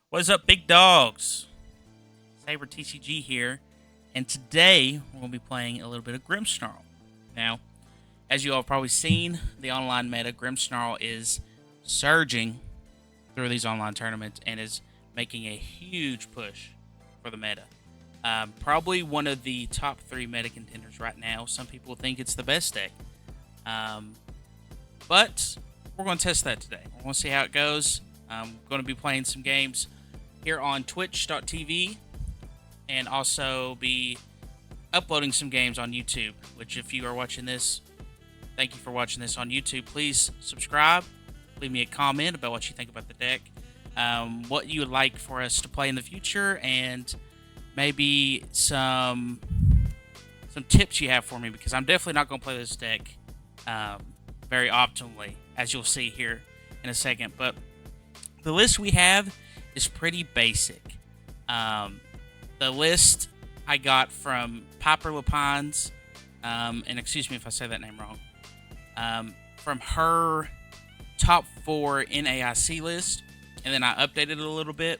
What's up, big dogs? Saber TCG here, and today we're going to be playing a little bit of Grimsnarl. Now, as you all have probably seen, the online meta, Grimsnarl is surging through these online tournaments and is making a huge push for the meta. Probably one of the top 3 meta contenders right now. Some people think it's the best deck. But we're going to test that today. We're going to see how it goes. I'm going to be playing some games here on twitch.tv and also be uploading some games on YouTube, which if you are watching this, thank you for watching this on YouTube. Please subscribe, leave me a comment about what you think about the deck, what you would like for us to play in the future, and maybe some tips you have for me, because I'm definitely not going to play this deck very optimally, as you'll see here in a second. But the list we have is pretty basic. The list I got from Piper Lapines, and excuse me if I say that name wrong, from her top 4 NAIC list, and then I updated it a little bit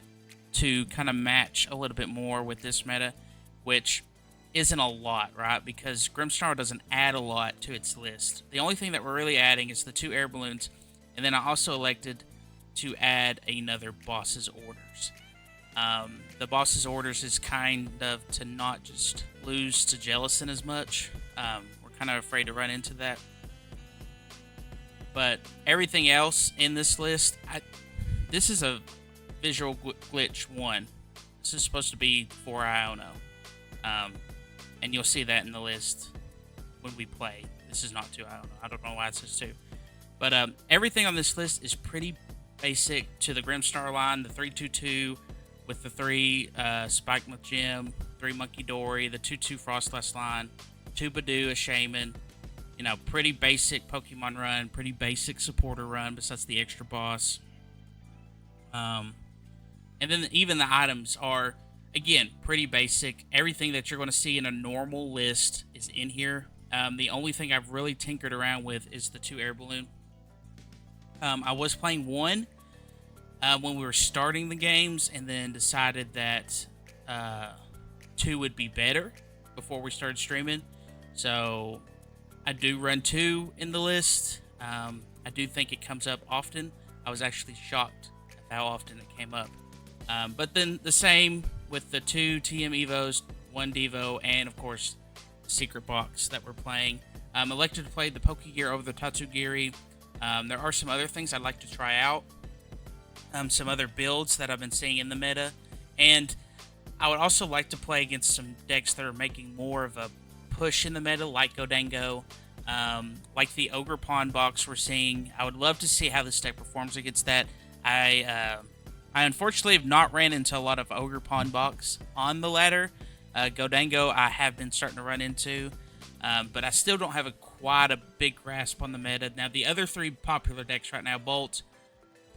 to kind of match a little bit more with this meta, which isn't a lot, right? Because Grimsnarl doesn't add a lot to its list. The only thing that we're really adding is the 2 air balloons, and then I also elected to add another boss's orders. The boss's orders is kind of to not just lose to Jellison as much. We're kind of afraid to run into that. But everything else in this list, this is a visual glitch 1. This is supposed to be for Iono. And you'll see that in the list when we play. This is not 2 Iono. I don't know why it says 2. But everything on this list is pretty basic to the Grimsnarl line. The 3/2/2 with the 3 Spike Gem, 3 Monkey Dory, the 2/2 Frostless line, 2 Badoo, a Shaman. You know, pretty basic Pokemon run, pretty basic supporter run, besides the extra boss. And then even the items are, again, pretty basic. Everything that you're going to see in a normal list is in here. The only thing I've really tinkered around with is the 2 air balloon. I was playing 1 when we were starting the games, and then decided that 2 would be better before we started streaming. So I do run 2 in the list. I do think it comes up often. I was actually shocked at how often it came up. But then the same with the 2 TM Evos, 1 Devo, and of course the secret box that we're playing. Elected to play the Pokegear over the Tatsugiri. There are some other things I'd like to try out. Some other builds that I've been seeing in the meta. And I would also like to play against some decks that are making more of a push in the meta, like Godango, like the Ogre Pawn box we're seeing. I would love to see how this deck performs against that. I unfortunately have not ran into a lot of Ogre Pawn box on the ladder. Godango I have been starting to run into, but I still don't have quite a big grasp on the meta. Now, the other 3 popular decks right now, Bolt,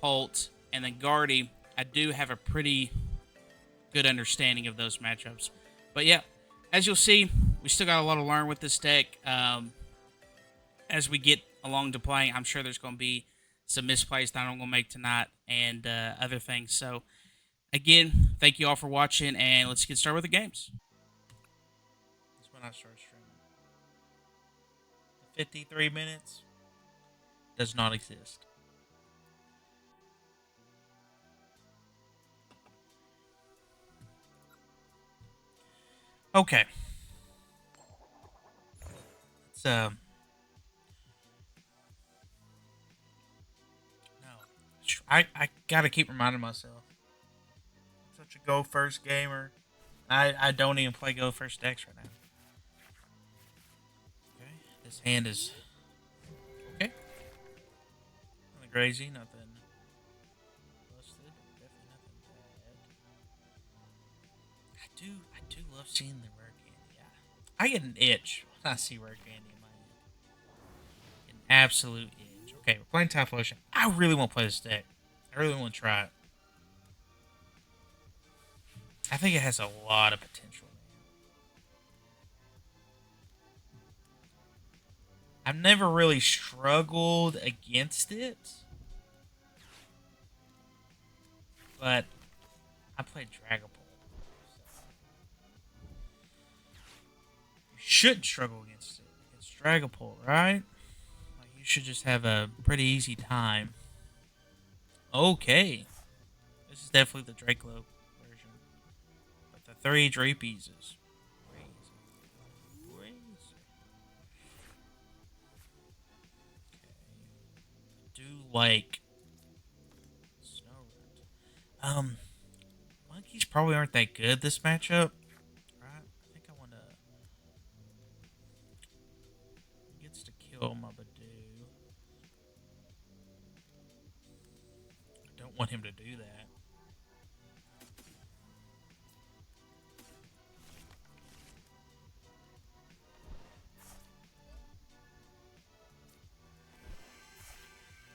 Holt, and then Guardy, I do have a pretty good understanding of those matchups. But yeah, as you'll see, we still got a lot to learn with this deck. As we get along to playing, I'm sure there's going to be some misplays that I'm going to make tonight and other things. So, again, thank you all for watching, and let's get started with the games. That's when I start streaming. The 53 minutes does not exist. Okay. It's no. I gotta keep reminding myself. I'm such a go first gamer. I don't even play go first decks right now. Okay. This hand is okay. Nothing crazy, nothing busted, definitely nothing bad. I do love seeing the rare candy. I get an itch when I see rare candy in my hand. An absolute itch. Okay, we're playing Typhlosion. I really want to play this deck. I really want to try it. I think it has a lot of potential. I've never really struggled against it, but I played Dragapult. So you shouldn't struggle against it. Against Dragapult, right? Like, you should just have a pretty easy time. Okay. This is definitely the Draclo version. But the 3 Drapies is crazy. Crazy. Okay. Do like Snowrun. Monkeys probably aren't that good this matchup. Right? I think I want to. He gets to kill my Badoo. I don't want him to do that.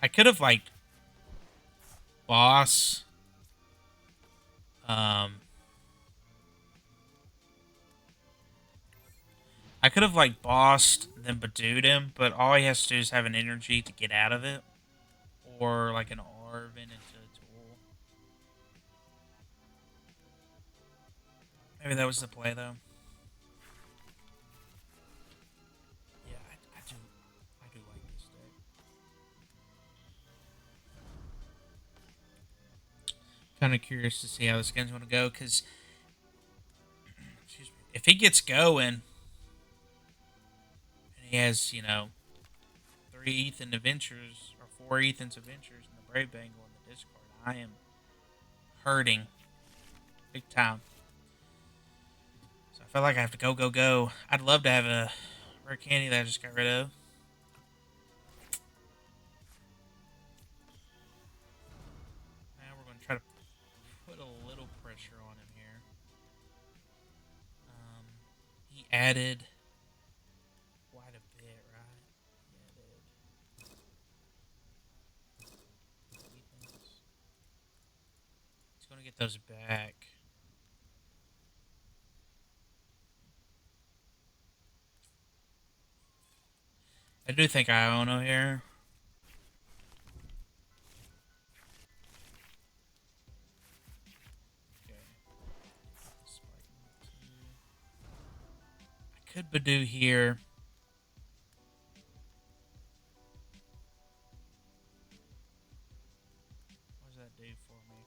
I could have like boss. Um, I could have like bossed then Badooed him, but all he has to do is have an energy to get out of it, or like an Arven into a tool. Maybe that was the play though. Yeah, I do like this deck. Kind of curious to see how this game's going to go because, excuse me, if he gets going and he has, 3 Ethan Adventures or 4 Ethan's Adventures in the Brave Bangle in the Discord, I am hurting big time. So I feel like I have to go, go, go. I'd love to have a rare candy that I just got rid of. Now we're going to try to put a little pressure on him here. He added quite a bit, right? He added Ethans. He's going to get those back. I do think I own him here. Okay. I could Badoo here. What does that do for me?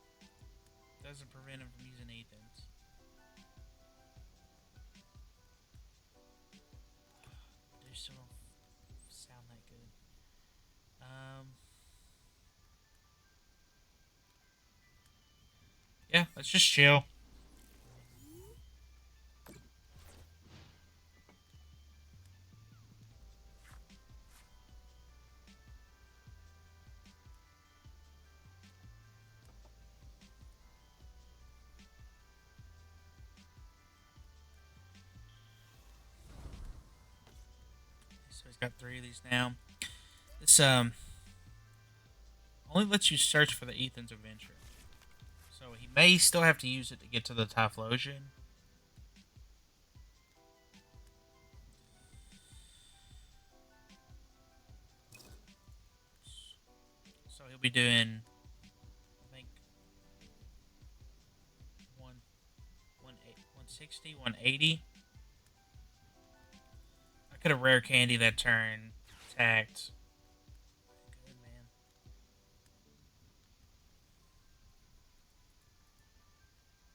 Doesn't prevent him from using Ethan's. Badoo still don't sound that good. Yeah, let's just chill. So he's got 3 of these now. This only lets you search for the Ethan's Adventure. So he may still have to use it to get to the Typhlosion. So he'll be doing, I think, 160, 180. I could have rare candy that turn, attacked. Good, man.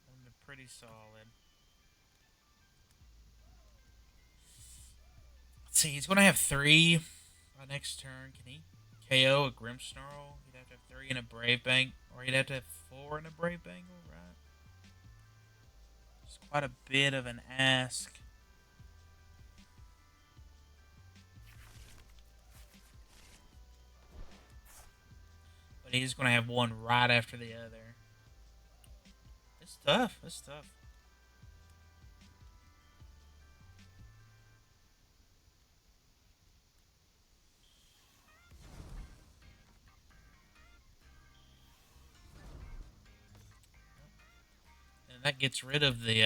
That would have been pretty solid. Let's see, he's going to have 3 by next turn. Can he KO a Grimsnarl? He'd have to have 3 in a Brave Bank, or he'd have to have 4 in a Brave Bangle, right? It's quite a bit of an ask. But he's going to have one right after the other. It's tough. It's tough. And that gets rid of the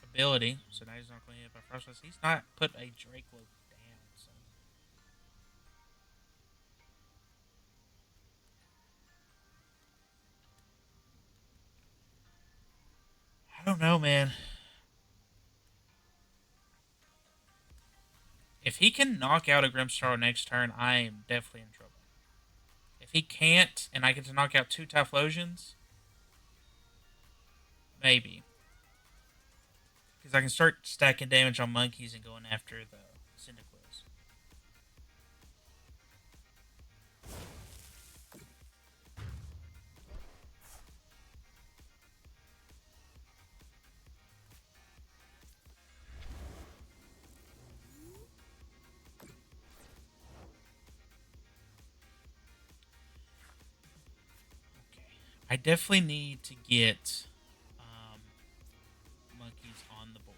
ability. So now he's not going to hit by Frostless. He's not put a Draclo down. So. don't know, man. If he can knock out a Grimsnarl next turn, I am definitely in trouble. If he can't, and I get to knock out 2 Typhlosions, maybe. Because I can start stacking damage on monkeys and going after the Cyndaquils. I definitely need to get monkeys on the board.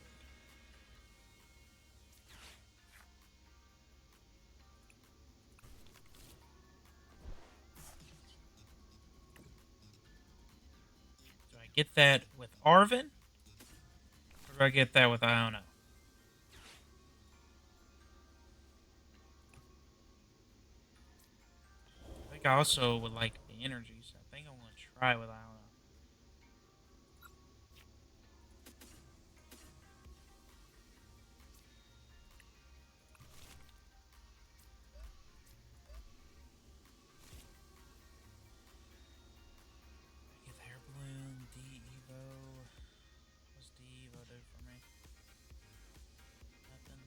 Do I get that with Arven? Or do I get that with Iona? I think I also would like the energy, so I think I'm going to try with Iona. What's D-Evo do for me? Nothing.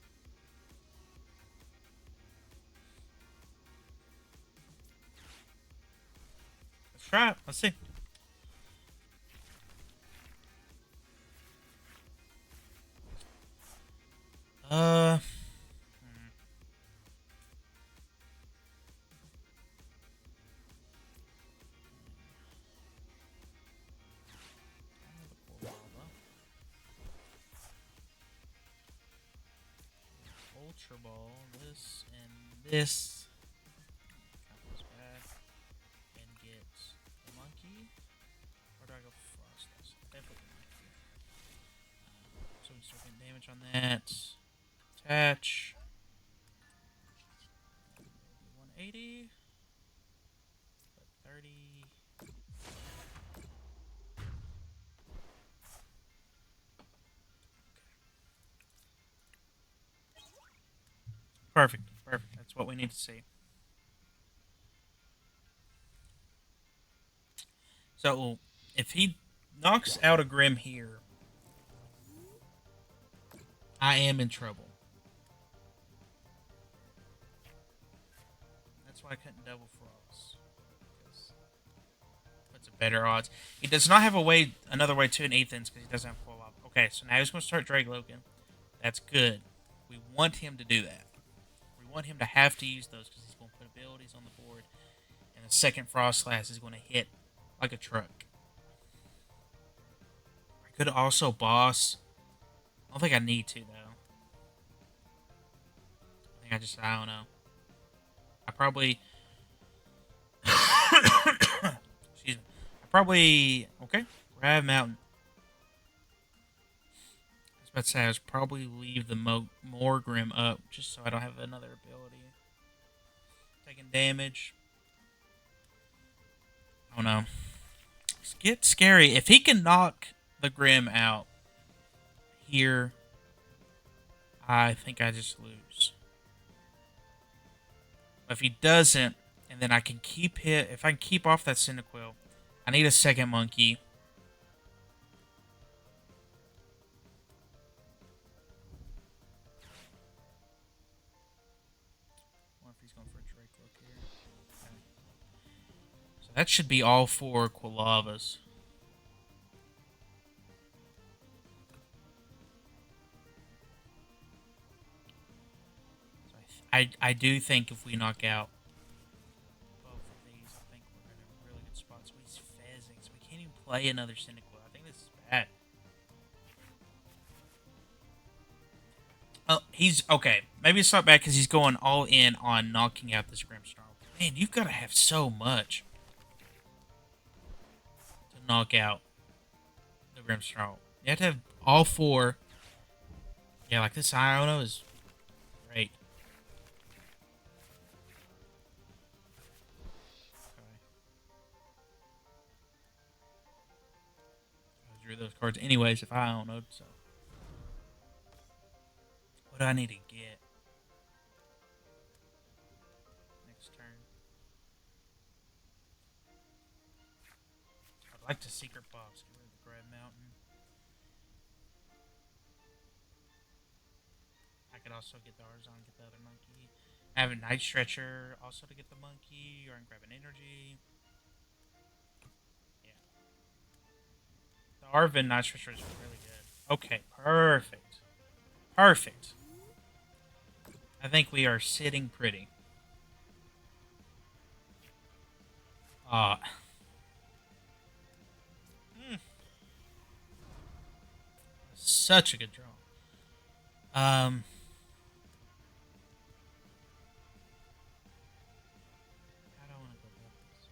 Let's try it. Let's see. Uh. Ultra Ball, this and this. Comes back and get the monkey. Or do I go Frost? Definitely monkey. So we start getting damage on that. Attach. 180. 30. Perfect. Perfect. That's what we need to see. So, if he knocks out a Grim here, I am in trouble. That's why I couldn't double Frost. Puts a better odds. He does not have another way to an Athens because he doesn't have full lava. Okay, so now he's going to start Drake Logan. That's good. We want him to do that. We want him to have to use those because he's going to put abilities on the board. And the second Frost Slash is going to hit like a truck. I could also boss. I don't think I need to, though. I don't know. I probably. Excuse me. I probably. Okay. Grab Mountain. I was about to say, I was probably leave the Morgrim up just so I don't have another ability. Taking damage. Oh no. It's get scary. If he can knock the Grim out here, I think I just lose. But if he doesn't, and then I can keep hit. If I can keep off that Cyndaquil, I need a second monkey. I wonder if he's going for a Drake look here. Okay. So that should be all 4 Quilavas. I do think if we knock out both of these, I think we're in a really good spot. So he's fezzing, so we can't even play another Cyndaquil. I think this is bad. Oh, he's okay. Maybe it's not bad because he's going all in on knocking out this Grimsnarl. Man, you've got to have so much to knock out the Grimsnarl. You have to have all 4. Yeah, like this Iona is great. drew those cards anyways if I don't know. So, what do I need to get next turn? I'd like to secret box. Get rid of the Grab Mountain. I could also get the Arzon, get the other monkey. I have a Night Stretcher also to get the monkey, or I can grab an energy. Yeah. The Arvin Night Stretcher is really good. Okay, perfect. Perfect. I think we are sitting pretty. Such a good draw. How do I want to go about this?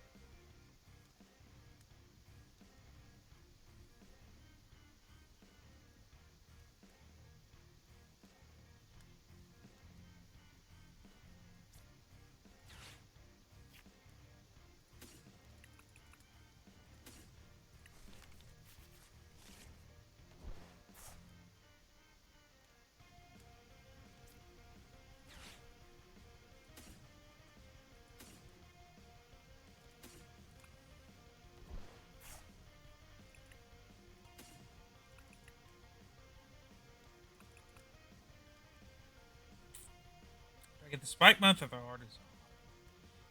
Do I get the Spike Month or the Artisan?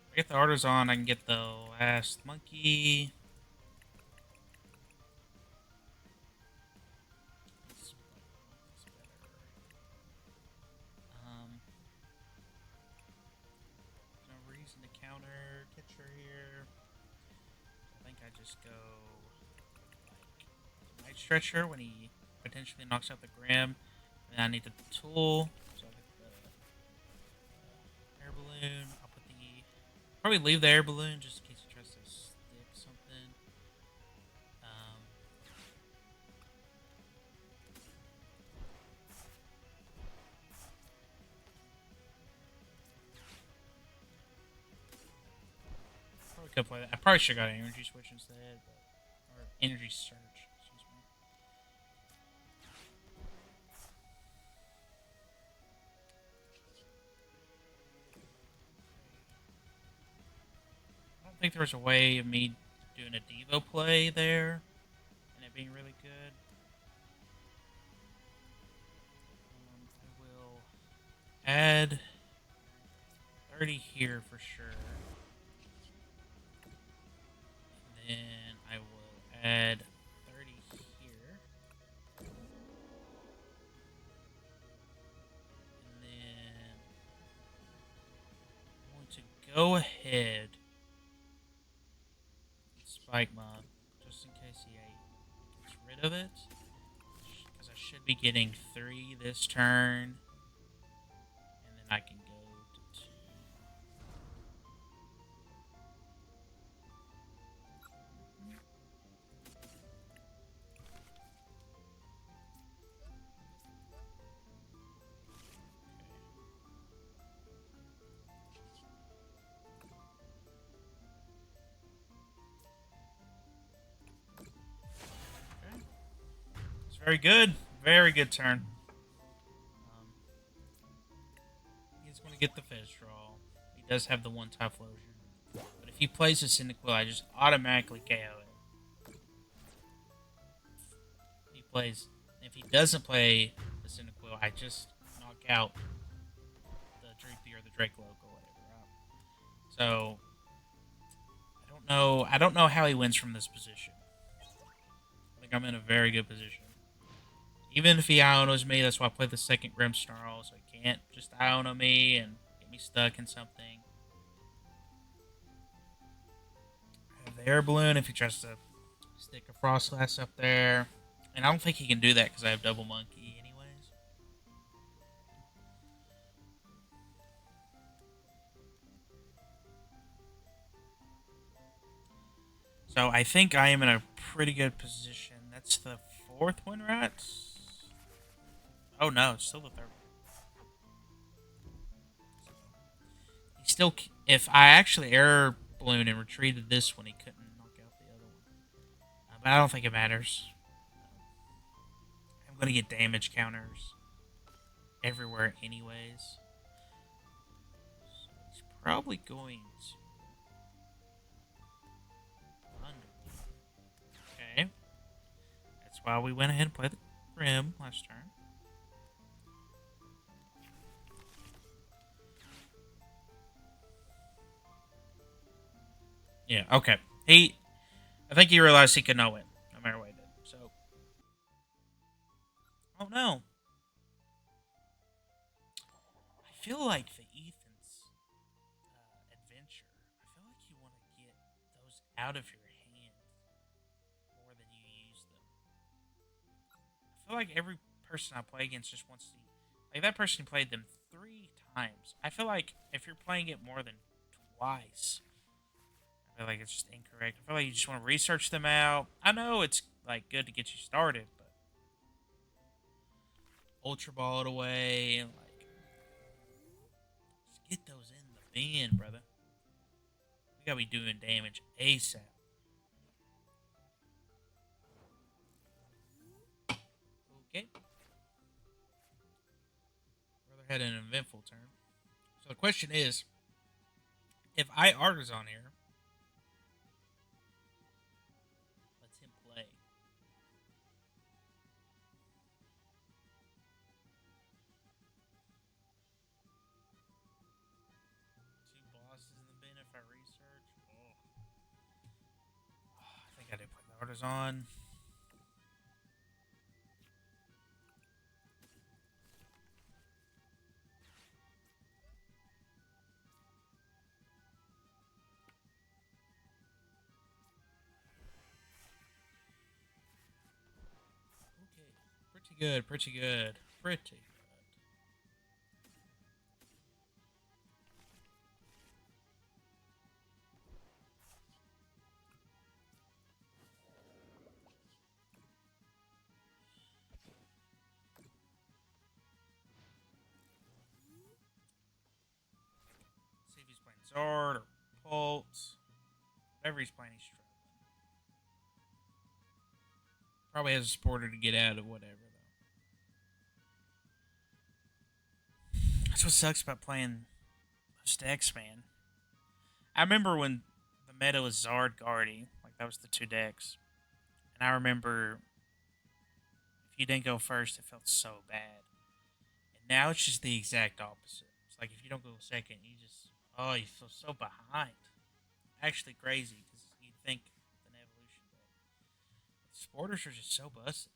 If I get the Artisan, I can get the last monkey. No reason to counter Kitcher here. I think I just go like Night Stretcher when he potentially knocks out the Grim. And I need the tool. So I get the air balloon. I'll put the probably leave the air balloon just in case he tries to stick something. Probably could play that. I probably should have got an energy switch instead, or energy surge. Excuse me. I don't think there was a way of me doing a Devo play there and it being really good. I will add 30 here for sure. And then I will add 30 here. And then I'm going to go ahead and Spike Mob just in case he gets rid of it. Because I should be getting 3 this turn. And then I can go to 2. Okay. It's very good. Very good turn. He's going to get the Fizz draw. He does have the 1 Typhlosion. But if he plays a Cyndaquil, I just automatically KO it. If he doesn't play the Cyndaquil, I just knock out the Droopy or the Drake Loco or whatever. So I don't know how he wins from this position. I think I'm in a very good position. Even if he Ionos me, that's why I play the second Grimsnarl, so he can't just Iono me and get me stuck in something. I have the air balloon if he tries to stick a Frostlass up there. And I don't think he can do that because I have double monkey anyways. So I think I am in a pretty good position. That's the 4th one, right? Oh no, it's still the 3rd one. He still, if I actually air balloon and retreated this one, he couldn't knock out the other one. But I don't think it matters. I'm gonna get damage counters everywhere anyways. So he's probably going to bundle. Okay. That's why we went ahead and played the Grim last turn. Yeah, okay. I think he realized he could know it, no matter what he did. So, oh no. I feel like the Ethan's adventure, I feel like you want to get those out of your hand more than you use them. I feel like every person I play against just wants to, like that person played them 3 times. I feel like if you're playing it more than twice, I feel like it's just incorrect. I feel like you just want to research them out. I know it's like good to get you started, but ultra ball it away, like just get those in the bin, brother. We gotta be doing damage ASAP. Okay. Brother had an eventful turn. So the question is, if I is on here, let's him play. Two bosses in the bin if I research. I think I did play the artisan. Okay. Pretty good, pretty good. Pretty good. See if he's playing Zard or Pulse. Whatever he's playing, he's struggling. Probably has a supporter to get out of whatever, though. That's what sucks about playing those decks, man. I remember when the meta was Zard Guardy, like that was the 2 decks. And I remember if you didn't go first, it felt so bad. And now it's just the exact opposite. It's like if you don't go second, you feel so behind. Actually crazy because you think an evolution deck. Supporters are just so busted.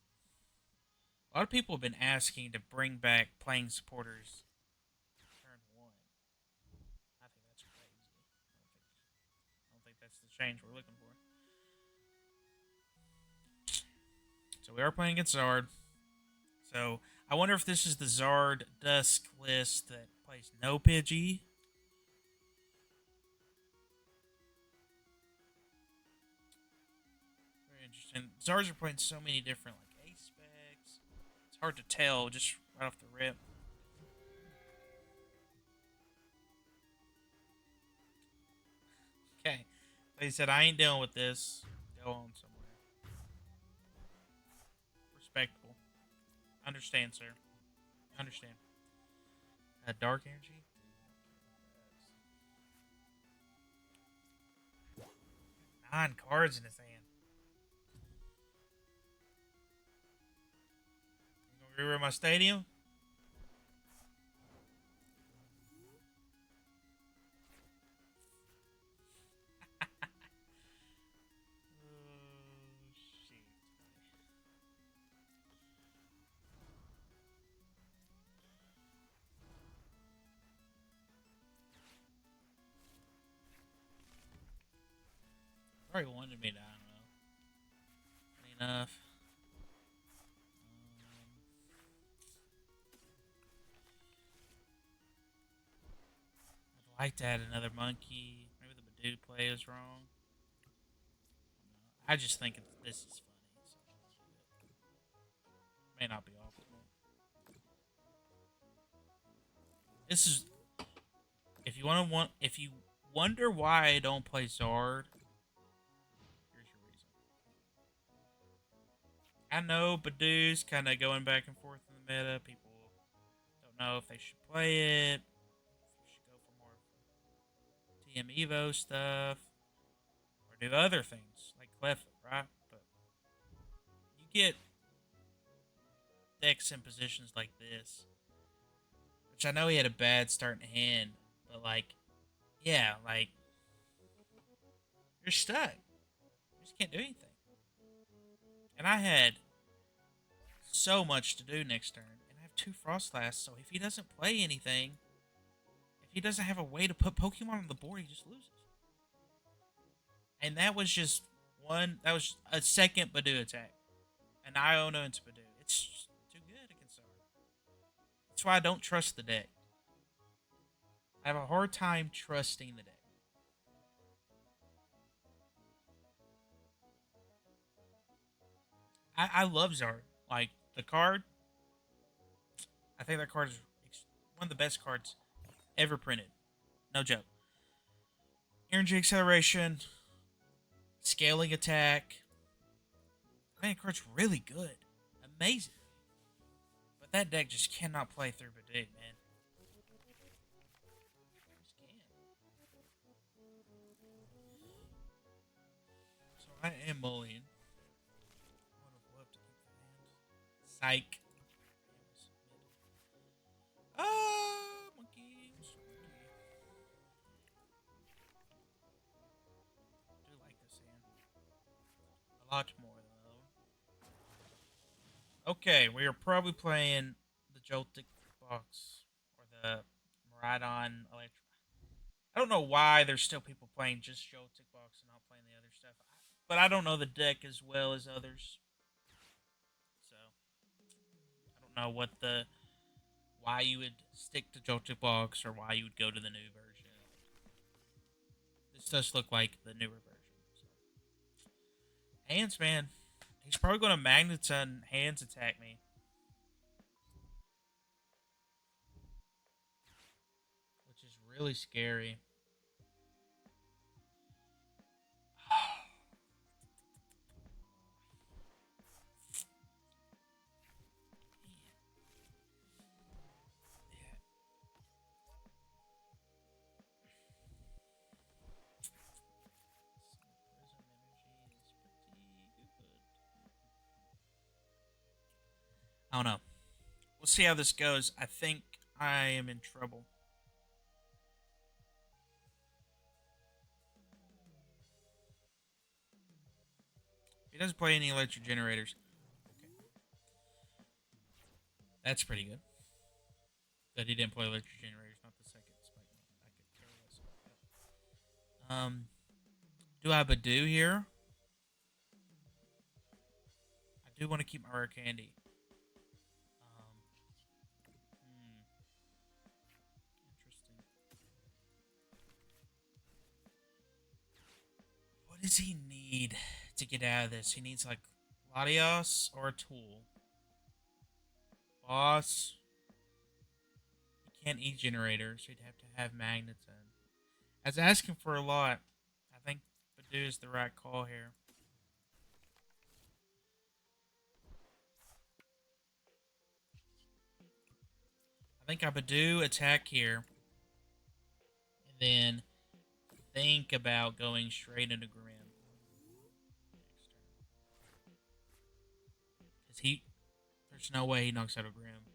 A lot of people have been asking to bring back playing supporters turn 1. I think that's crazy. I don't think that's the change we're looking for. So we are playing against Zard. So I wonder if this is the Zard Dusk list that plays no Pidgey. Very interesting. Zards are playing so many different like ace specs. It's hard to tell just right off the rip. Okay. Like I said, I ain't dealing with this. Go on somewhere. Respectable. Understand, sir. Understand. Dark energy? 9 cards in his hand. You gonna rear my stadium? Oh, shit. Probably wanted me to, I don't know. Funny enough. I'd like to add another monkey. Maybe the Badoo play is wrong. I just think this is funny. So may not be optimal. This is if you wonder why I don't play Zard, here's your reason. I know Badoo's kind of going back and forth in the meta. People don't know if they should play it, if you should go for more TM Evo stuff, or do other things like Clef, right? But you get decks in positions like this, which I know he had a bad starting hand, but like, yeah, like you're stuck. You just can't do anything. And I had so much to do next turn, and I have 2 Frostlasts, so if he doesn't play anything, if he doesn't have a way to put Pokemon on the board, he just loses. And that was just that was a second Badoo attack. An Iono into Badoo. It's just too good against Zard. That's why I don't trust the deck. I have a hard time trusting the deck. I love Zard. Like, the card, I think that card is one of the best cards ever printed. No joke. Energy acceleration, scaling attack. I think the card's really good. Amazing. But that deck just cannot play through Badoo, man. Just can't. So I am mulling. I would have loved to keep the hand. Psych. Monkey. Mr. Monkey. I do like this hand. A lot more, though. Okay, we are probably playing the Joltik box. Or the Maradon Electro. I don't know why there's still people playing just Joltik box and not playing the other stuff. But I don't know the deck as well as others. So, I don't know why you would stick to Joltik box or why you would go to the new version. This does look like the newer version. So. Hands, man. He's probably going to Magneton Hands attack me. Which is really scary. I don't know. We'll see how this goes. I think I am in trouble. He doesn't play any electric generators. Okay. That's pretty good. That he didn't play electric generators, not the second spike. I could care less about that. Do I have a do here? I do want to keep my rare candy. Interesting. What does he need to get out of this? He needs like Latios or a tool. Boss. He can't eat generators, so he'd have to have Magneton. I was asking for a lot. I think Badoo is the right call here. I think I Badoo attack here. And then think about going straight into Grim. Because there's no way he knocks out a Grim.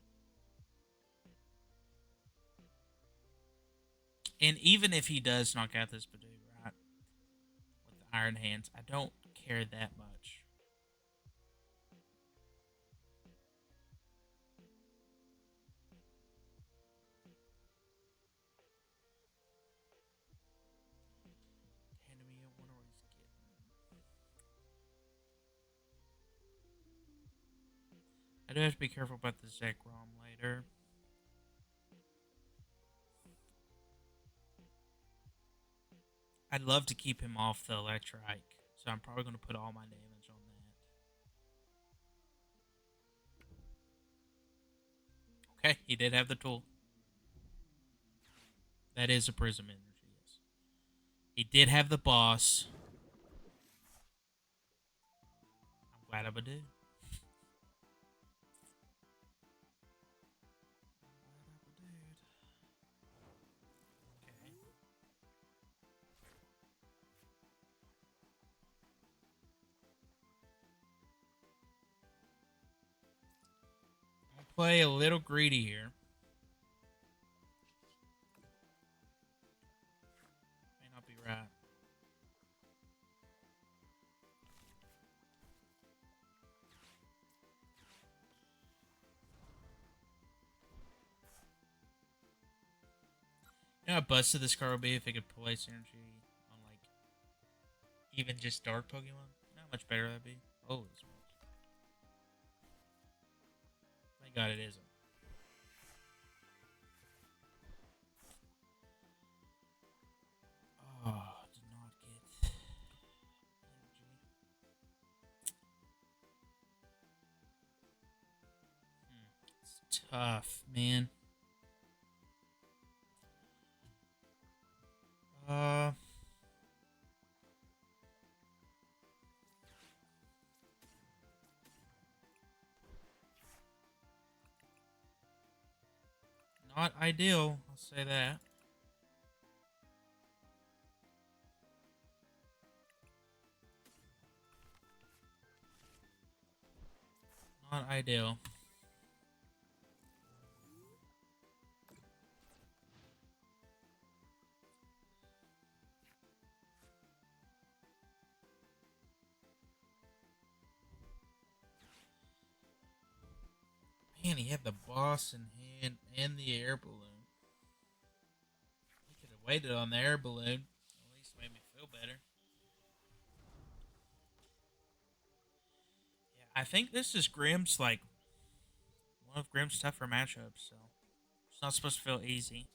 And even if he does knock out this Badoo, right, with the Iron Hands, I don't care that much. Hand me a wonder what he's getting. I do have to be careful about the Zekrom later. I'd love to keep him off the Electrike, so I'm probably going to put all my damage on that. Okay, he did have the tool. That is a Prism Energy, yes. He did have the boss. I'm glad I do. play a little greedy here. May not be right. You know how busted this card would be if it could place energy on, like, even just dark Pokemon? You know how much better that'd be? Holy smokes. Thank God it isn't. Oh, did not get energy. It's tough, man. Uh, Not ideal, I'll say that. Not ideal. Man, he had the boss in hand and the air balloon. He could have waited on the air balloon. At least made me feel better. Yeah, I think this is Grim's, like, one of Grim's tougher matchups, so it's not supposed to feel easy.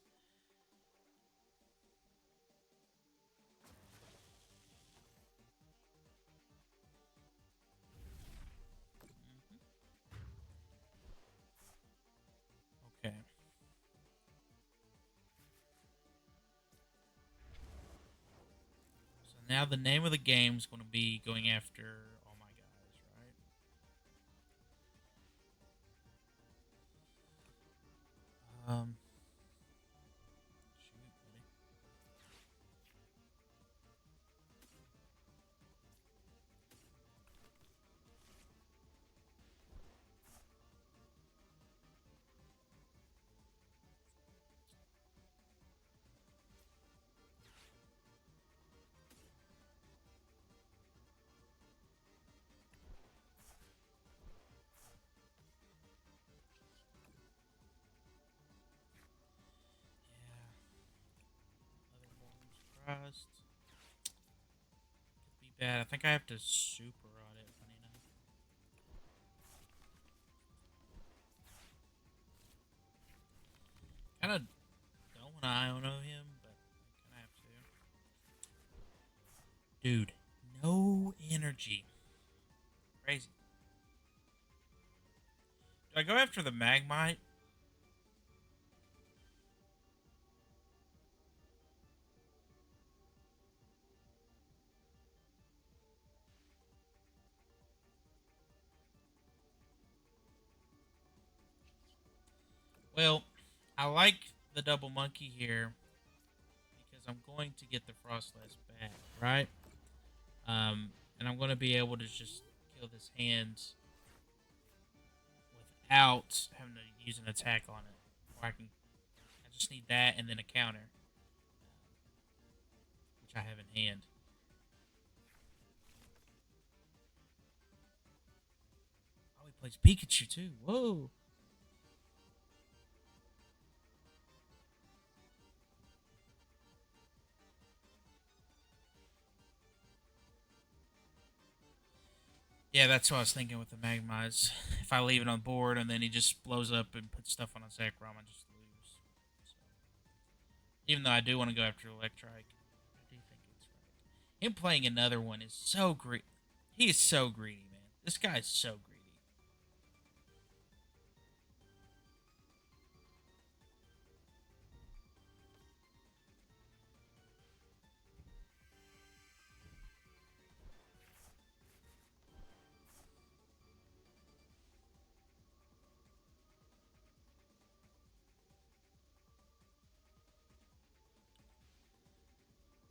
Okay. So now the name of the game is going to be going after all my guys, right? Shoot, buddy. Yeah. Other balls crossed. Could be bad. I think I have to super on it. Funny enough. Kind of don't want to Iono him, but I kind of have to. Dude, no energy. Crazy. Do I go after the Magmite? Well, I like the double monkey here because I'm going to get the Frostlass back, right? And I'm going to be able to just kill this hand without having to use an attack on it. Or I just need that and then a counter, which I have in hand. Oh, he plays Pikachu too. Whoa. Yeah, that's what I was thinking with the Magmas. If I leave it on board and then he just blows up and puts stuff on a Zekrom, I just lose. So, even though I do want to go after Electrike, I do think it's right. Him playing another one is so greedy. He is so greedy, man. This guy is so greedy.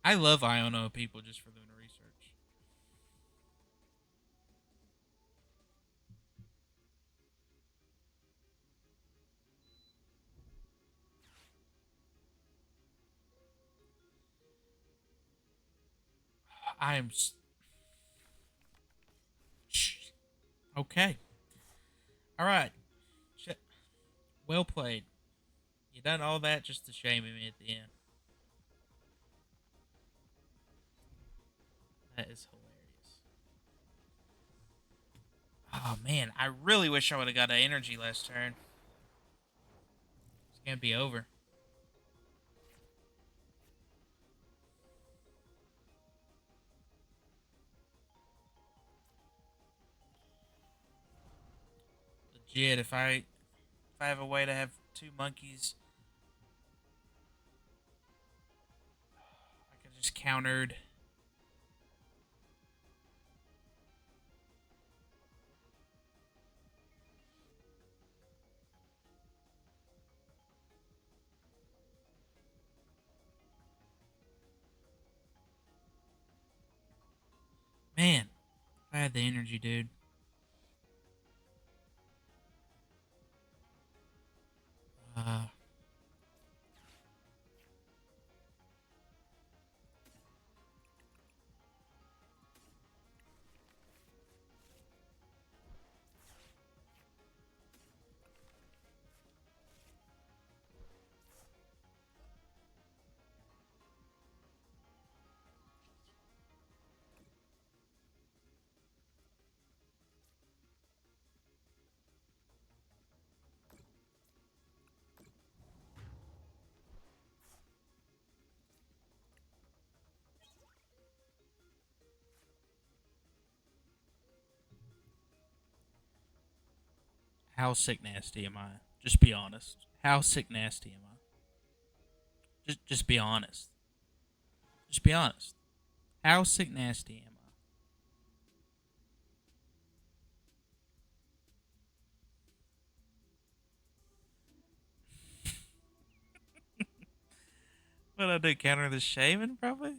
I love Iono people just for doing research. I'm. Okay. All right. Well played. You done all that just to shame me at the end. That is hilarious. Oh man, I really wish I would have got an energy last turn. It's gonna be over. Legit, if I have a way to have two monkeys, I could just countered. Man, if I had the energy, dude. Uh, how sick nasty am I? Just be honest. How sick nasty am I? Just be honest. Just be honest. How sick nasty am I? What I do? Counter the shaman, probably.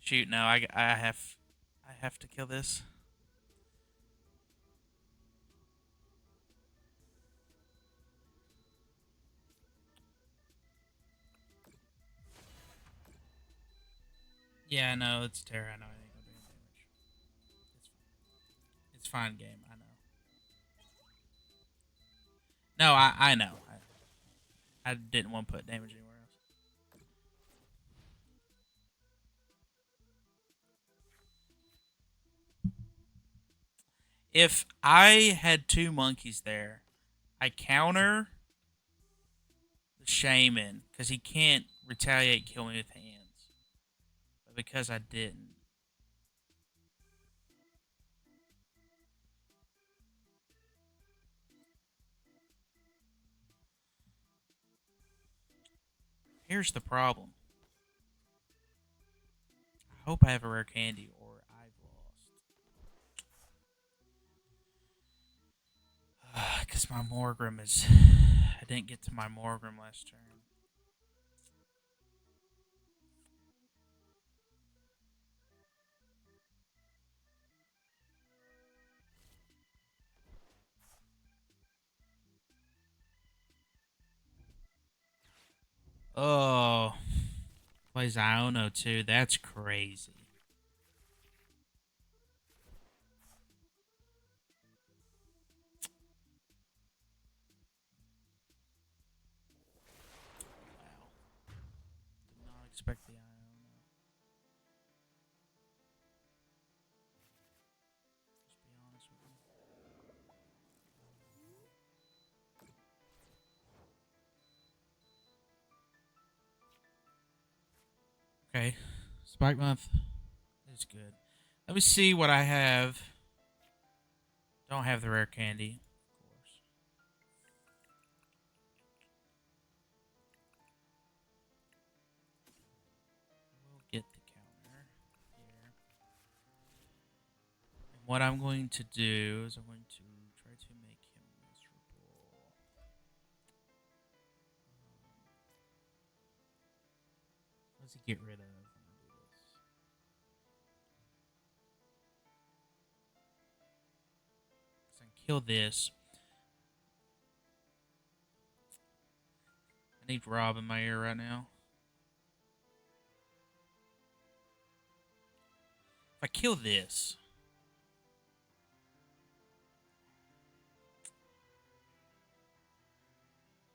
Shoot, no, I have to kill this. Yeah, I know it's Terra. I know I ain't gonna do any damage. It's fine game. I know. No, I know. I didn't want to put damage anywhere else. If I had two monkeys there, I counter the shaman because he can't retaliate, kill me with hands. But because I didn't, here's the problem. I hope I have a rare candy or I've lost. Because my Morgrim is. I didn't get to my Morgrim last turn. Oh, plays Iono too. That's crazy. Wow. Did not expect the Iono. Just be honest with you. Okay. Spike month is good. Let me see what I have. Don't have the rare candy, of course. We'll get the counter here. And what I'm going to do is I'm going to try to make him miserable. What does he get rid of when I do this? kill this. I need Rob in my ear right now. If I kill this,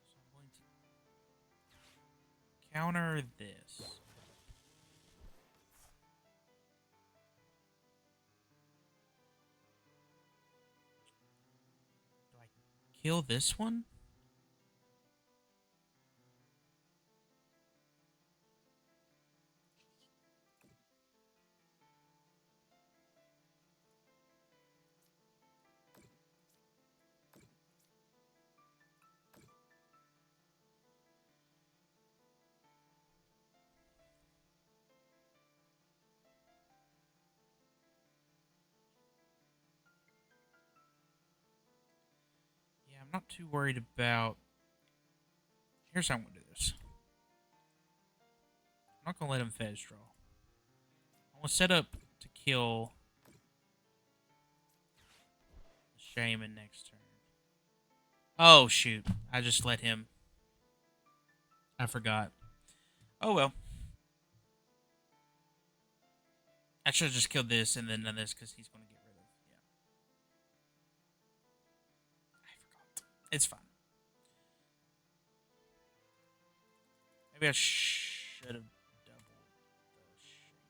so I'm going to counter this. Do I kill this one? Yeah, I'm not too worried about... Here's how I'm going to do this. I'm not going to let him fetch draw. I'm going to set up to kill the Shaman next turn. Oh, shoot. I just let him... I forgot. Oh, well. I should have just killed this and then done this because he's going to get rid of... Yeah. I forgot. It's fine. Maybe I should have doubled the Shaman.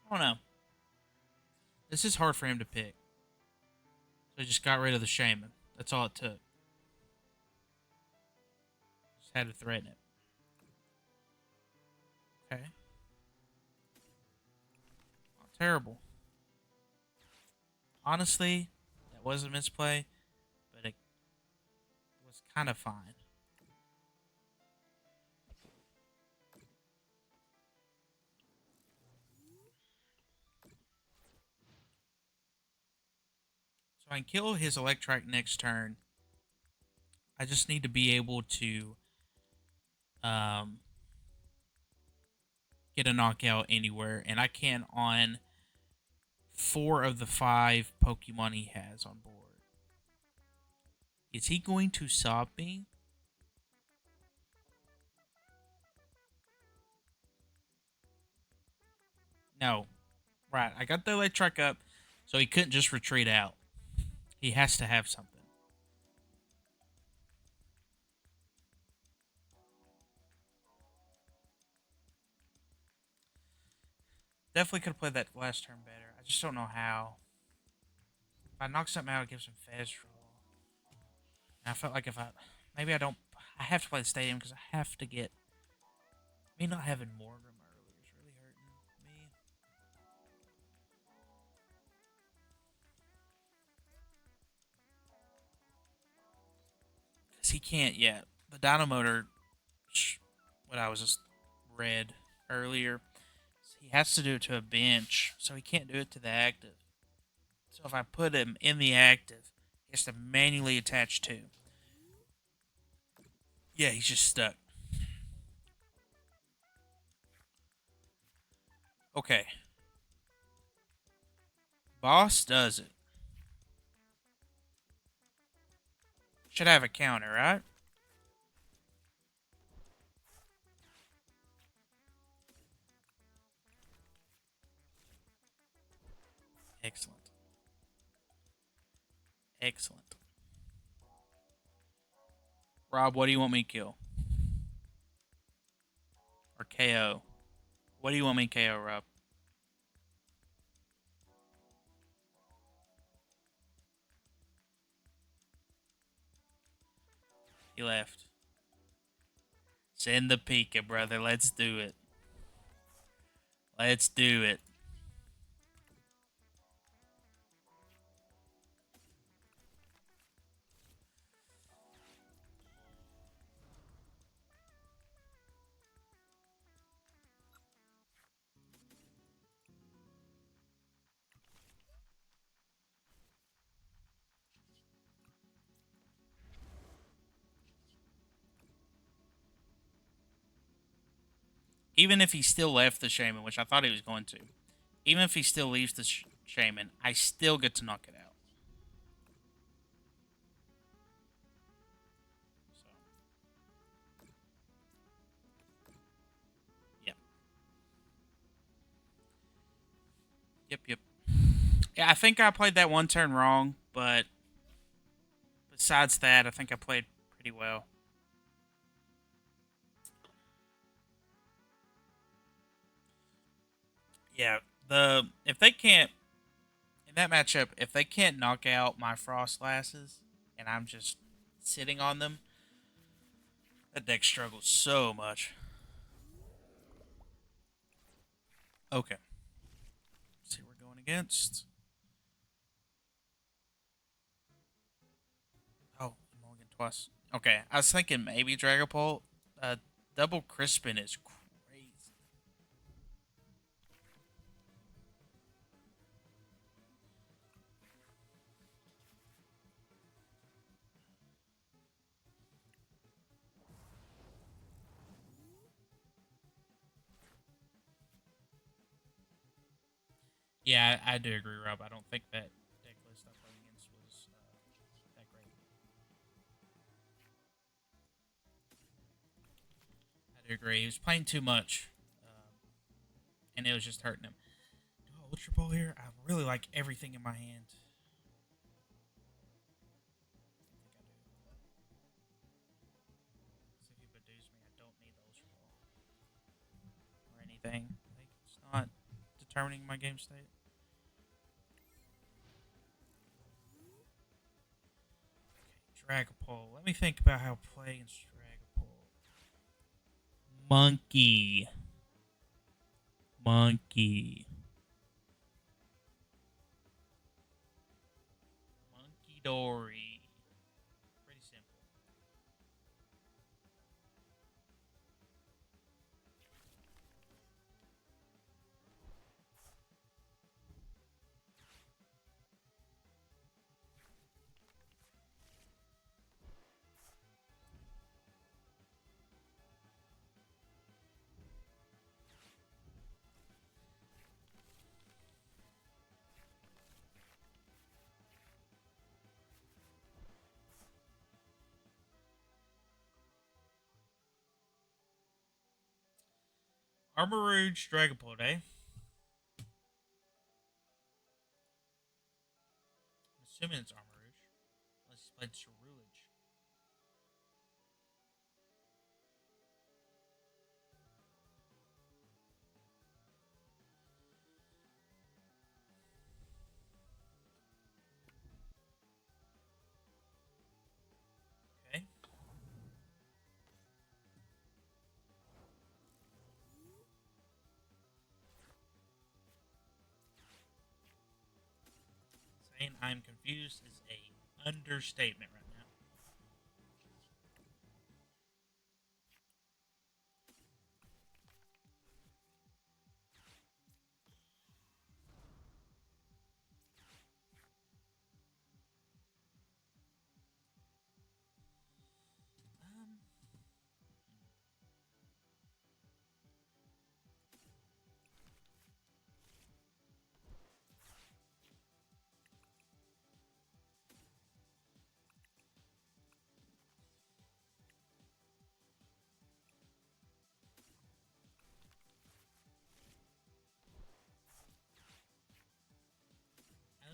I don't know. This is hard for him to pick. So he just got rid of the Shaman. That's all it took. Just had to threaten it. Okay. Not terrible. Honestly, that was a misplay, but it was kind of fine. So I can kill his Electrike next turn. I just need to be able to get a knockout anywhere, and I can on 4 of the 5 Pokemon he has on board. Is he going to stop me? No. Right, I got the Electrike up, so he couldn't just retreat out. He has to have something. Definitely could have played that last turn better. I just don't know how. If I knock something out, it gives him Fez draw. And I felt like if I... Maybe I don't... I have to play the stadium because I have to get... Me not having Morgrim earlier is really hurting me. Because he can't yet. The Dino Motor... What I was just read earlier... He has to do it to a bench, so he can't do it to the active. So if I put him in the active, he has to manually attach 2. Yeah, he's just stuck. Okay. Boss does it. Should have a counter, right? Excellent. Excellent. Rob, what do you want me to kill? Or KO? What do you want me to KO, Rob? He left. Send the Pika, brother. Let's do it. Let's do it. Even if he still left the Shaman, which I thought he was going to. Even if he still leaves the Shaman, I still get to knock it out. So, yep. Yep, yep. Yeah, I think I played that one turn wrong, but besides that, I think I played pretty well. Yeah, the if they can't in that matchup, if they can't knock out my frost glasses and I'm just sitting on them, that deck struggles so much. Okay, let's see what we're going against. Oh, mulligan twice. Okay, I was thinking maybe Dragapult. Uh, Double Crispin is crazy. Yeah, I do agree, Rob. I don't think that deck list I played against was that great. I do agree. He was playing too much, and it was just hurting him. Do I Ultra Ball here? I really like everything in my hand. I think I do. So if he Badoos me, I don't need the Ultra Ball or anything. Like, it's not determining my game state. Okay, Dragapult. Let me think about how to play against Dragapult. Monkey. Monkey. Monkey Dory. Pretty simple. Armor Dragapult, eh? I'm assuming it's Armor unless he's played Cerulege. Okay. Saying I'm confused is a understatement right now.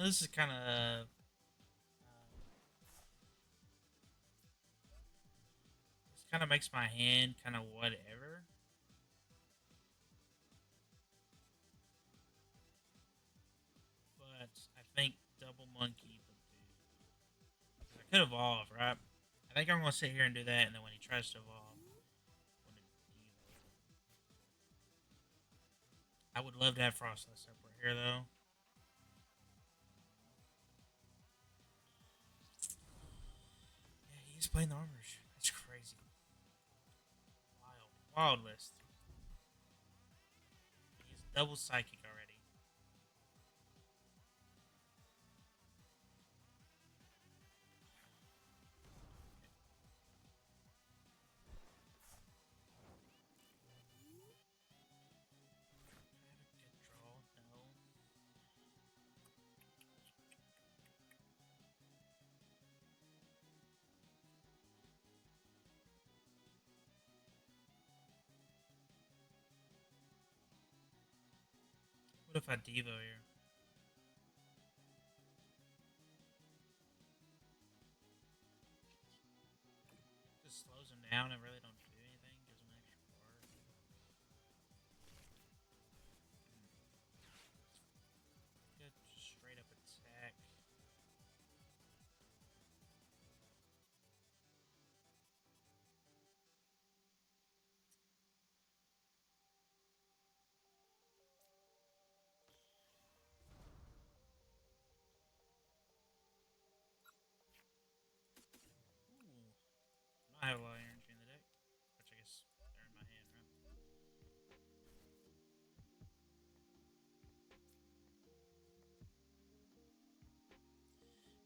Um, this is kind of this kind of makes my hand kind of whatever. But I think Double Monkey would do. I could evolve, right? I think I'm gonna sit here and do that, and then when he tries to evolve, I'm gonna deal. I would love to have Frostless up right here, though. Yeah, he's playing the armors. That's crazy. Wild, wild list. He's double psychic already. Can I have a good draw? No. What if I Devo here? Just slows him down and really don't do anything. Gives him an extra card. Good, just straight up attack. Ooh. I have a lot of energy in the deck. Which I guess they're in my hand, right?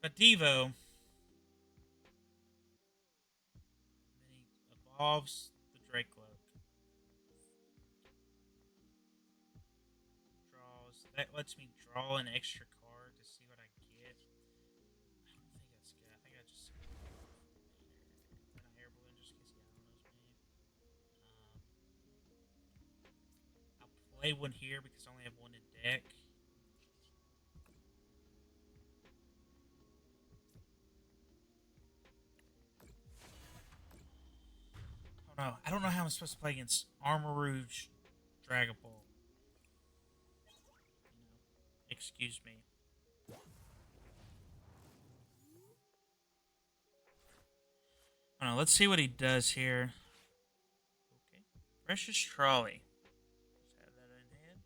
But Devo. Then he evolves the Dracloak. Draws. That lets me draw an extra card to see what I get. I don't think that's good. I think I just and I air balloon just in case he outknows me. I'll play one here because I only have one in deck. Oh no, I don't know how I'm supposed to play against Armor Rouge Dragapult. Excuse me. I don't know, let's see what he does here. Okay. Precious Trolley. Just have that in hand.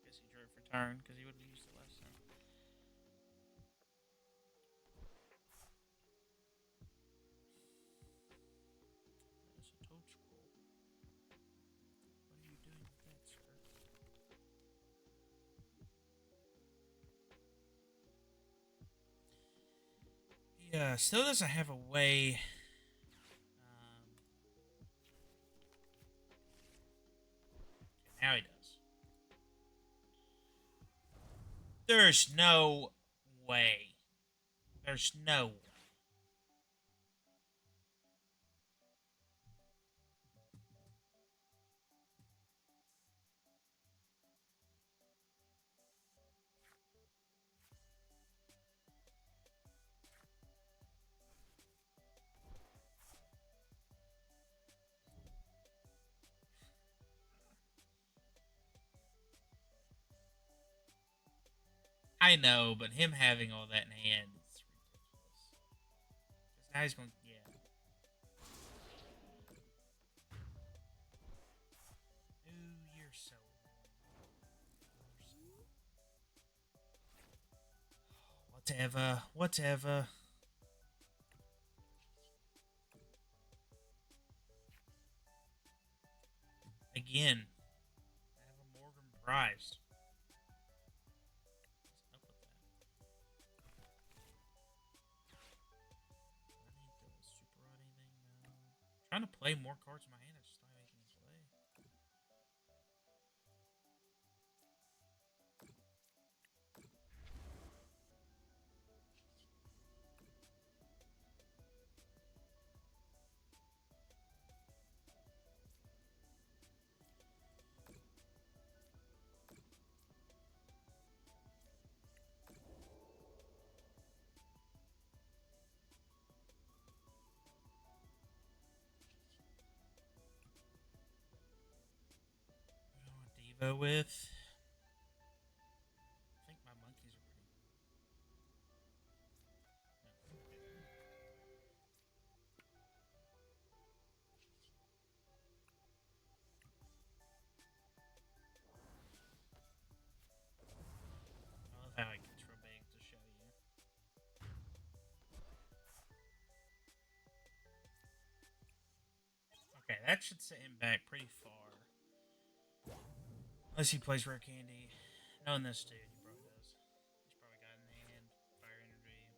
Guess he drew it for turn because he would have used it last time. That is a toad scroll. What are you doing with that, sir? He still doesn't have a way. Okay, now he does. There's no way. There's no way. I know, but him having all that in hand is ridiculous. Because now he's going, yeah. Ooh, you're so whatever, whatever. Again, I have a Morgan prize. Enough with that. I need to super rod anything now. I'm trying to play more cards in my hand. I just don't have anything to play. Devo with. I think my monkeys are pretty. No. I love how it gets real big to show you. Okay, that should set him back pretty far. Unless he plays Rare Candy. Knowing this dude, he probably does. He's probably got in hand Fire Energy.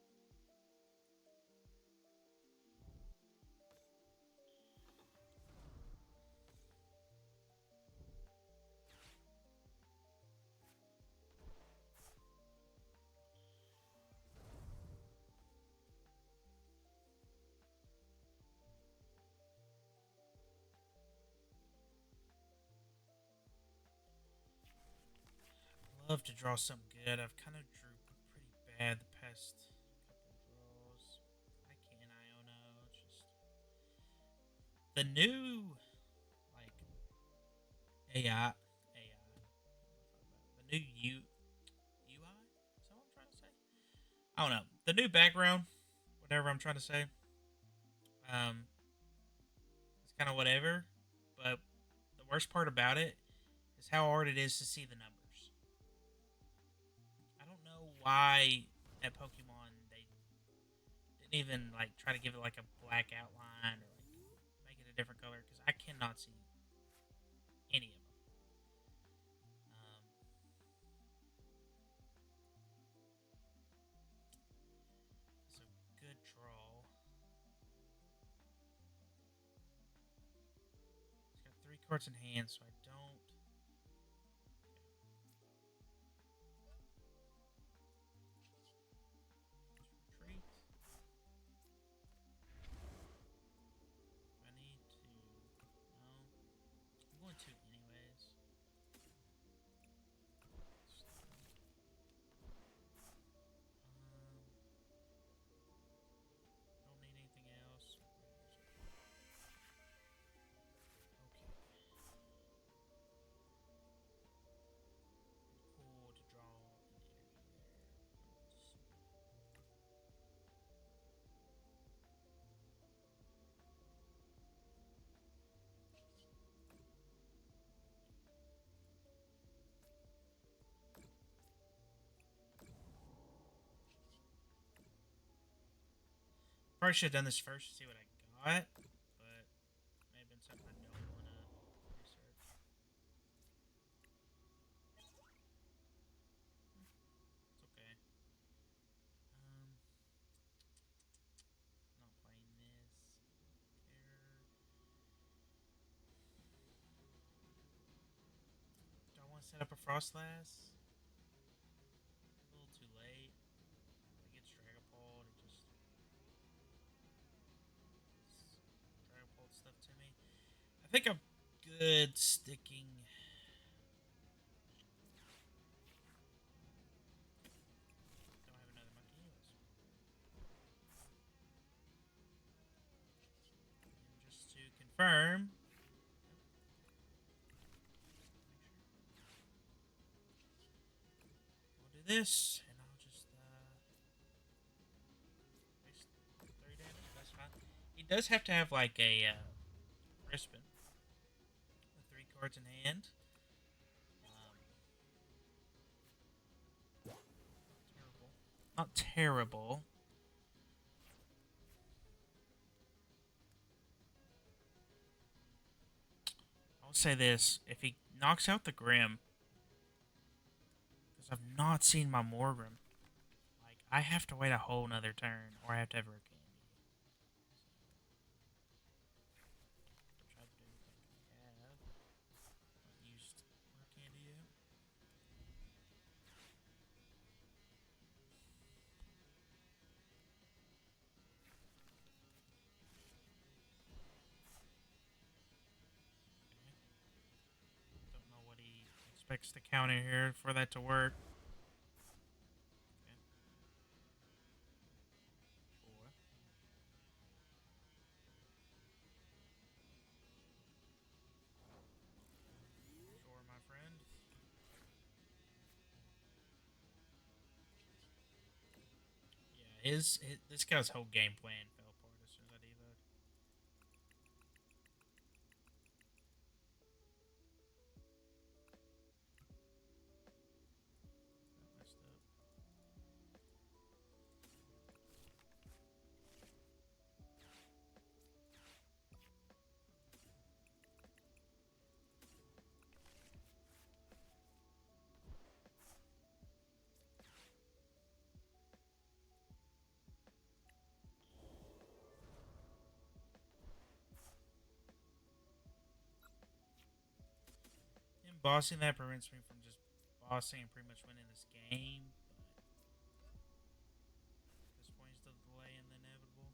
love to draw something good. I've kind of drew pretty bad the past couple draws. I can't Iono. Just the new like AI. The new UI. Is that what I'm trying to say? I don't know. The new background, whatever I'm trying to say. Um, it's kind of whatever. But the worst part about it is how hard it is to see the numbers. I don't know why at Pokemon they didn't even like try to give it like a black outline or like make it a different color because I cannot see any of them. It's a good draw. He's got 3 cards in hand, so I don't. Retreat. I need to. No. I'm going to anyways. Don't need anything else. Okay. Cool to draw an energy there. Probably should have done this first to see what I got, but may have been something I don't want to research. It's okay. Not playing this. Care. Do I want to set up a Frostlass? A little too late. If it gets Dragapult, it just Dragapult stuff to me. I think I'm good sticking. Don't have another monkey anyways. And just to confirm. We'll do this, and I'll just waste 3 damage. That's fine. He does have to have like a Crispin with 3 cards in hand. Not terrible. I'll say this: if he knocks out the Grim, because I've not seen my Morgrim, like I have to wait a whole nother turn, or I have to have a candy. Try to do everything I have. Not used rare candy yet. Don't know what he expects to counter here for that to work. Okay. 4. Sure, my friend. Yeah, his this guy's whole game plan fell apart as soon as I devoted. That messed up. Him bossing that prevents me from just bossing and pretty much winning this game. But at this point, he's still delaying the inevitable.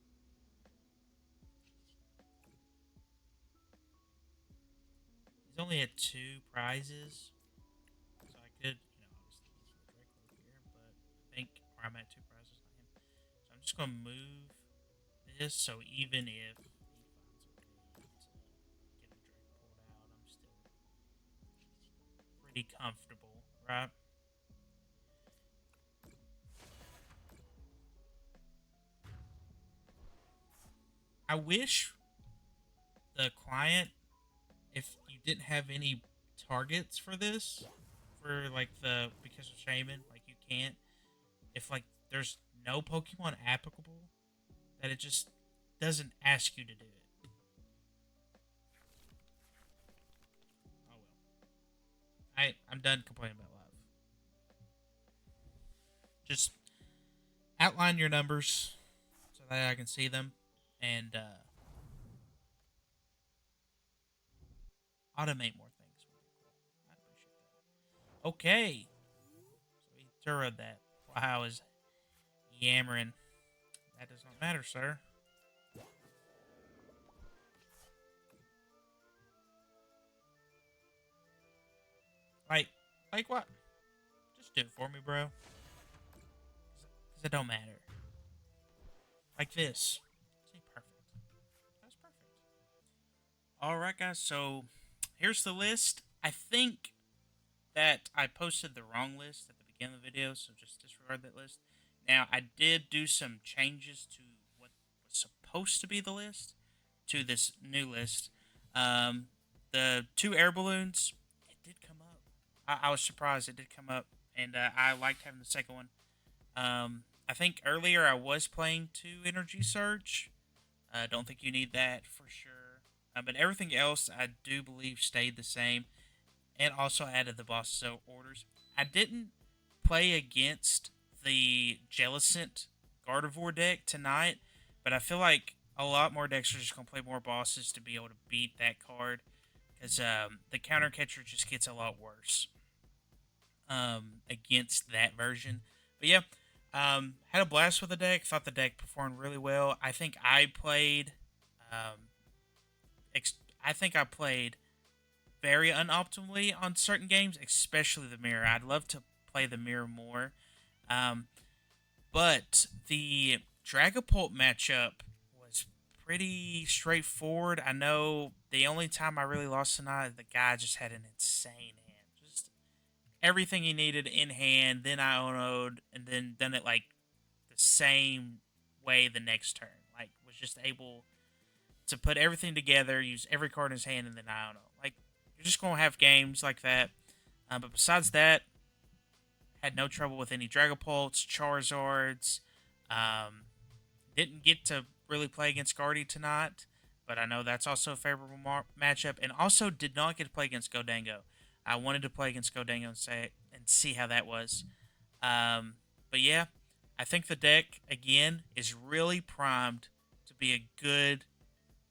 He's only had 2 prizes, so I could, obviously Or I'm at 2 prizes, not him. So I'm just gonna move this. So even if he finds a way to get a drag pulled out, I'm still pretty comfortable, right? I wish the client, if you didn't have any targets for this, for like the because of Shaman, like you can't, if like there's no Pokemon applicable, that it just doesn't ask you to do it. Oh well. I'm done complaining about live. Just outline your numbers so that I can see them, and automate more things would be cool. I'd appreciate that. Okay. So he threw that while I was yammering. That does not matter, sir. Like, like what? Just do it for me, bro. Because it don't matter. Like this. See, perfect. That's perfect. Alright, guys. So, here's the list. I think that I posted the wrong list at the beginning of the video, so just disregard that list. Now, I did do some changes to what was supposed to be the list to this new list. The 2 air balloons, it did come up. I was surprised it did come up, and I liked having the second one. I think earlier I was playing 2 energy surge. I don't think you need that for sure. But everything else I do believe stayed the same, and also added the boss orders. I didn't play against the Jellicent Gardevoir deck tonight, but I feel like a lot more decks are just going to play more bosses to be able to beat that card, because the counter catcher just gets a lot worse against that version. But yeah, had a blast with the deck. Thought the deck performed really well. I think I played. Um, I think I played very unoptimally on certain games, especially the mirror. I'd love to play the mirror more. Um, but the Dragapult matchup was pretty straightforward. I know the only time I really lost tonight, the guy just had an insane hand. Just everything he needed in hand, then I onoed, and then done it like the same way the next turn. Like, was just able to put everything together, use every card in his hand, and then I don't know. Like, you're just going to have games like that. But besides that, had no trouble with any Dragapults, Charizards. Didn't get to really play against Guardy tonight, but I know that's also a favorable matchup. And also did not get to play against Godango. I wanted to play against Godango and see how that was. But yeah, I think the deck, again, is really primed to be a good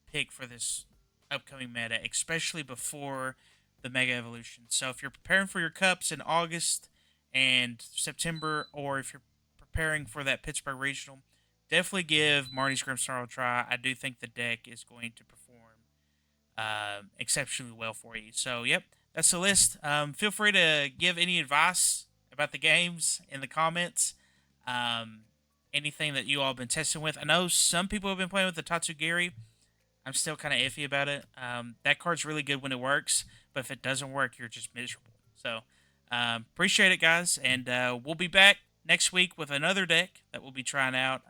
pick for this upcoming meta, especially before the Mega Evolution. So if you're preparing for your cups in August and September, or if you're preparing for that Pittsburgh Regional, definitely give Marnie's Grimsnarl a try. I do think the deck is going to perform exceptionally well for you. So, yep, that's the list. Feel free to give any advice about the games in the comments. Anything that you all have been testing with. I know some people have been playing with the Tatsugiri. I'm still kind of iffy about it. That card's really good when it works, but if it doesn't work, you're just miserable. So, appreciate it, guys, and we'll be back next week with another deck that we'll be trying out.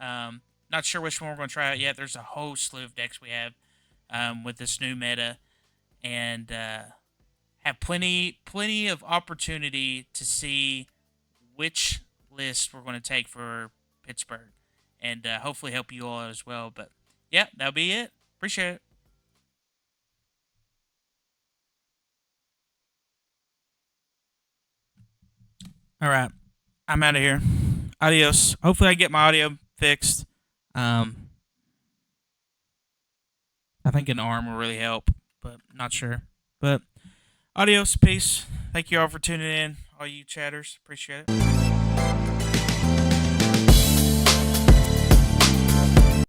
Not sure which one we're going to try out yet. There's a whole slew of decks we have with this new meta, and have plenty of opportunity to see which list we're going to take for Pittsburgh, and hopefully help you all as well. But yeah, that'll be it. Appreciate it. All right, I'm out of here. Adios. Hopefully, I get my audio fixed. Um, I think an arm will really help, but not sure. But adios, peace. Thank you all for tuning in, all you chatters. Appreciate it.